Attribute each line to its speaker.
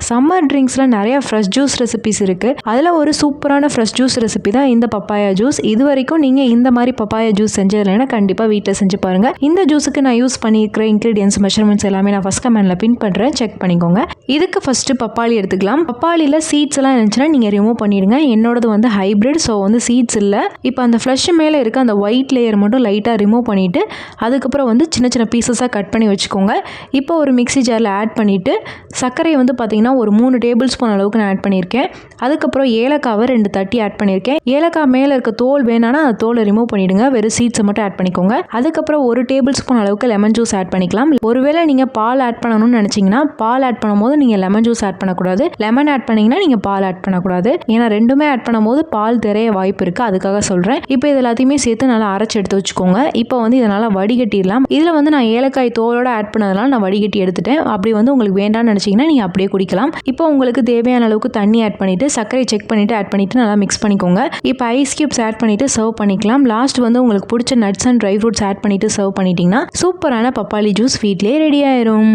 Speaker 1: Summer ட்ரிங்க்ஸில் நிறைய fresh juice recipes இருக்குது. அதில் ஒரு சூப்பரான ஃப்ரெஷ் ஜூஸ் ரெசிபி தான் இந்த பப்பாயா ஜூஸ். இது வரைக்கும் நீங்கள் இந்த மாதிரி பப்பாயா ஜூஸ் செஞ்சதில்லைன்னா கண்டிப்பாக வீட்டில் செஞ்சு பாருங்கள். இந்த ஜூஸுக்கு நான் யூஸ் பண்ணியிருக்கிற இன்க்ரீடியன்ஸ் மெஷர்மெண்ட்ஸ் எல்லாமே நான் ஃபஸ்ட் கமெண்ட்டில் பின் பண்ணுறேன், செக் பண்ணிக்கோங்க. இதுக்கு ஃபஸ்ட்டு பப்பாளி எடுத்துக்கலாம். பப்பாளியில் சீட்ஸ் எல்லாம் இருந்துச்சுன்னா நீங்கள் ரிமூவ் பண்ணிவிடுங்க. என்னோடது வந்து ஹைப்ரிட், ஸோ வந்து சீட்ஸ் இல்லை. இப்போ அந்த ஃப்ளஷ் மேலே இருக்க அந்த ஒயிட் லேயர் மட்டும் லைட்டாக ரிமூவ் பண்ணிவிட்டு அதுக்கப்புறம் வந்து சின்ன சின்ன பீசஸாக கட் பண்ணி வச்சுக்கோங்க. இப்போ ஒரு மிக்ஸி ஜாரில் ஆட் பண்ணிவிட்டு சர்க்கரையை வந்து பார்த்திங்கன்னா ஒரு 3 டேபிள் ஸ்பூன் அளவுக்கு நான் ஆட் பண்ணியிருக்கேன். அதுக்கப்புறம் ஏலக்காவை 2 தட்டி ஆட் பண்ணியிருக்கேன். ஏலக்காய் மேலே இருக்க தோல் வேணான்னா அந்த தோலை ரிமூவ் பண்ணிவிடுங்க, வெறும் சீட்ஸை மட்டும் ஆட் பண்ணிக்கோங்க. அதுக்கப்புறம் 1 டேபிள் ஸ்பூன் அளவுக்கு லெமன் ஜூஸ் ஆட் பண்ணிக்கலாம். ஒருவேளை நீங்கள் பால் ஆட் பண்ணணும்னு நினச்சிங்கன்னா பால் ஆட் பண்ணும்போது நீங்கள் லெமன் ஜூஸ் ஆட் பண்ணக்கூடாது, லெமன் ஆட் பண்ணிங்கன்னா நீங்கள் பால் ஆட் பண்ணக்கூடாது. ஏன்னா ரெண்டுமே ஆட் பண்ணும்போது பால் தெரிய வாய்ப்பு இருக்குது, அதுக்காக சொல்கிறேன். இப்போ இது எல்லாத்தையுமே சேர்த்து நல்லா அரைச்சி எடுத்து வச்சுக்கோங்க. இப்போ வந்து இதனால் வடிகட்டிடலாம். இதில் வந்து நான் ஏலக்காய் தோலோடு ஆட் பண்ணதுனால நான் வடிகட்டி எடுத்துட்டேன். அப்படி வந்து உங்களுக்கு வேண்டாம்னு நினச்சிங்கன்னா நீங்கள் அப்படியே குடிக்கலாம். இப்போ உங்களுக்கு தேவையான அளவுக்கு தண்ணி ஆட் பண்ணிவிட்டு சர்க்கரை செக் பண்ணிவிட்டு ஆட் பண்ணிவிட்டு நல்லா மிக்ஸ் பண்ணிக்கோங்க. இப்போ ஐஸ் கியூப்ஸ் ஆட் பண்ணிவிட்டு சர்வ் பண்ணிக்கலாம். லாஸ்ட் வந்து உங்களுக்கு பிடிச்ச nuts and dry fruits add பண்ணிவிட்டு சர்வ் பண்ணிட்டீங்கன்னா சூப்பரான பப்பாளி ஜூஸ் வீட்டிலே ரெடி ஆயிரும்.